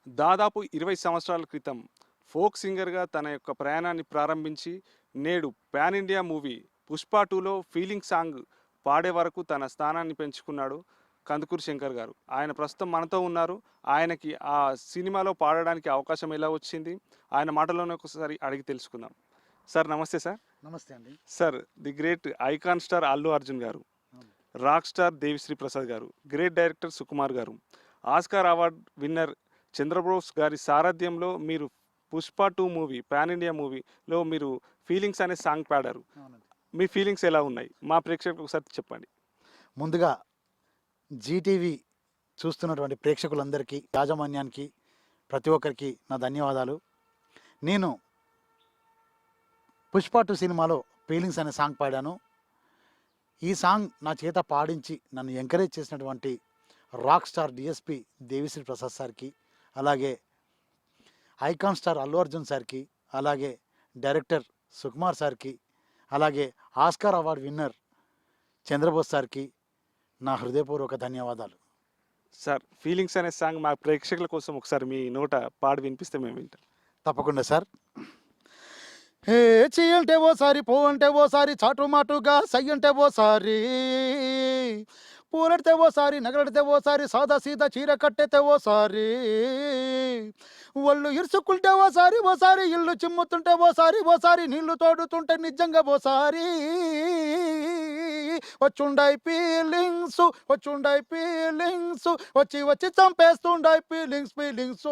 దాదాపు 20 సంవత్సరాల క్రితం ఫోక్ సింగర్గా తన యొక్క ప్రయాణాన్ని ప్రారంభించి నేడు పాన్ ఇండియా మూవీ పుష్ప 2లో ఫీలింగ్ సాంగ్ పాడే వరకు తన స్థానాన్ని పెంచుకున్నాడు కందుకూరి శంకర్ గారు. ఆయన ప్రస్తుతం మనతో ఉన్నారు. ఆయనకి ఆ సినిమాలో పాడడానికి అవకాశం ఎలా వచ్చింది? ఆయన మాటల్లోనే ఒకసారి అడిగి తెలుసుకుందాం. సార్ నమస్తే సార్. నమస్తే అండి. Sir, the great icon star Allu Arjun గారు, అవును. రాక్ స్టార్ దేవిశ్రీ ప్రసాద్ గారు, గ్రేట్ డైరెక్టర్ సుకుమార్ గారు, ఆస్కార్ అవార్డ్ విన్నర్ చంద్రబోస్ గారి సారథ్యంలో మీరు పుష్ప 2 మూవీ పాన్ ఇండియా మూవీలో మీరు ఫీలింగ్స్ అనే సాంగ్ పాడారు. అవునండి. మీ ఫీలింగ్స్ ఎలా ఉన్నాయి? మా ప్రేక్షకులకు ఒకసారి చెప్పండి. ముందుగా జీటీవీ చూస్తున్నటువంటి ప్రేక్షకులందరికీ, యాజమాన్యానికి, ప్రతి ఒక్కరికి నా ధన్యవాదాలు. నేను పుష్ప 2 సినిమాలో ఫీలింగ్స్ అనే సాంగ్ పాడాను. ఈ సాంగ్ నా చేత పాడించి నన్ను ఎంకరేజ్ చేసినటువంటి rock star DSP Devi Sri Prasad సార్కి, అలాగే ఐకాన్ స్టార్ అల్లు అర్జున్ సార్కి, అలాగే డైరెక్టర్ సుకుమార్ సార్కి, అలాగే ఆస్కార్ అవార్డ్ విన్నర్ చంద్రబోస్ సార్కి నా హృదయపూర్వక ధన్యవాదాలు. సార్, ఫీలింగ్స్ అనే సాంగ్ మా ప్రేక్షకుల కోసం ఒకసారి మీ నోట పాడి వినిపిస్తే మేము వింటాం. తప్పకుండా సార్. హే చీ అంటే ఓసారి, పో అంటే ఓసారి, చాటు మాటుగా సై అంటే ఓసారి, పూలడితే ఓసారి, నగలడితే ఓసారి, సాదా సీదా చీర కట్టెతే ఓసారి, ఒళ్ళు ఇరుసుకుంటే ఓసారి, ఓసారి ఇల్లు చిమ్ముతుంటే ఓసారి, ఓసారి నీళ్లు తోడుతుంటే నిజంగా ఓసారి, వచ్చుండాయి ఫీలింగ్స్, వచ్చుండాయి ఫీలింగ్స్, వచ్చి వచ్చి చంపేస్తుండాయి ఫీలింగ్స్, ఫీలింగ్స్,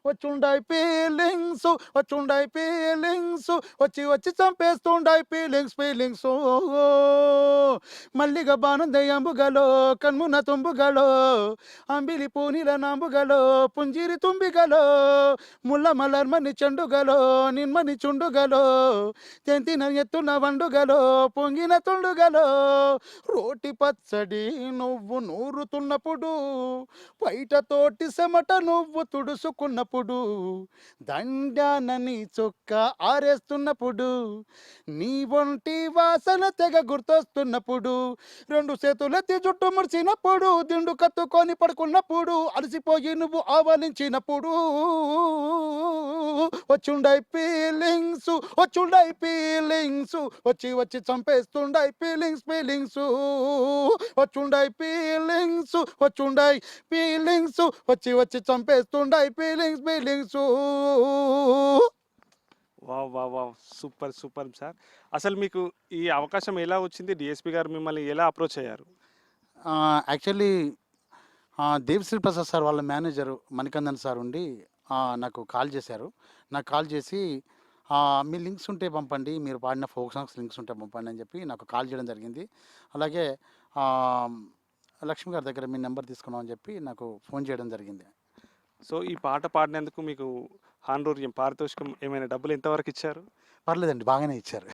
వచ్చుండాయి ఫీలింగ్స్, వచ్చుండాయి ఫీలింగ్స్, వచ్చి వచ్చి చంపేస్తుండాయి ఫీలింగ్స్, ఫీలింగ్స్, మల్లిగ బాణం దయ్యంబుగలో, కన్మున తుంబుగలో, అంబిలి పూనిల నాంబుగలో, పుంజిరి తుంబిగలో, ముల్ల మలర్మని చెండుగలో, నిన్మని చుండుగలో, తెంతిన ఎత్తున వండుగలో, పొంగిన తుండుగలో, రోటి పచ్చడి నువ్వు నూరుతున్నప్పుడు, బయట తోటి చెమట నువ్వు తుడుసుకున్నప్పుడు, దండానని చొక్క ఆరేస్తున్నప్పుడు, నీ ఒంటి వాసన తెగ గుర్తొస్తున్నప్పుడు, రెండు చేతులెత్తి జుట్టు ముడిచినప్పుడు, దిండు కత్తుకొని పడుకున్నప్పుడు, అలసిపోయి నువ్వు ఆవలించినప్పుడు, వచ్చుండై ఫీలింగ్స్, వచ్చుండై ఫీలింగ్స్, వచ్చి వచ్చి చంపేస్తుండై ఫీలింగ్స్, ఫీలింగ్స్, వచ్చుండై ఫీలింగ్స్, వచ్చుండై ఫీలింగ్స్, వచ్చి వచ్చి చంపేస్తుండై feelings, feelings. Wow wow wow, super super sir. అసలు మీకు ఈ అవకాశం ఎలా వచ్చింది? డిఎస్పి గారు మిమ్మల్ని ఎలా అప్రోచ్ అయ్యారు? యాక్చువల్లీ దేవిశ్రీ ప్రసాద్ సార్ వాళ్ళ మేనేజరు మణికందన్ సార్ ఉండి నాకు కాల్ చేశారు. నాకు కాల్ చేసి మీ లింక్స్ ఉంటే పంపండి, మీరు పాడిన ఫోక్ సాంగ్స్ లింక్స్ ఉంటే పంపండి అని చెప్పి నాకు కాల్ చేయడం జరిగింది. అలాగే లక్ష్మి గారి దగ్గర మీ నెంబర్ తీసుకున్నామని చెప్పి నాకు ఫోన్ చేయడం జరిగింది. సో ఈ పాట పాడినందుకు మీకు హానరోరియం పారితోషికం ఏమైనా డబ్బులు ఎంతవరకు ఇచ్చారు? పర్లేదండి, బాగానే ఇచ్చారు.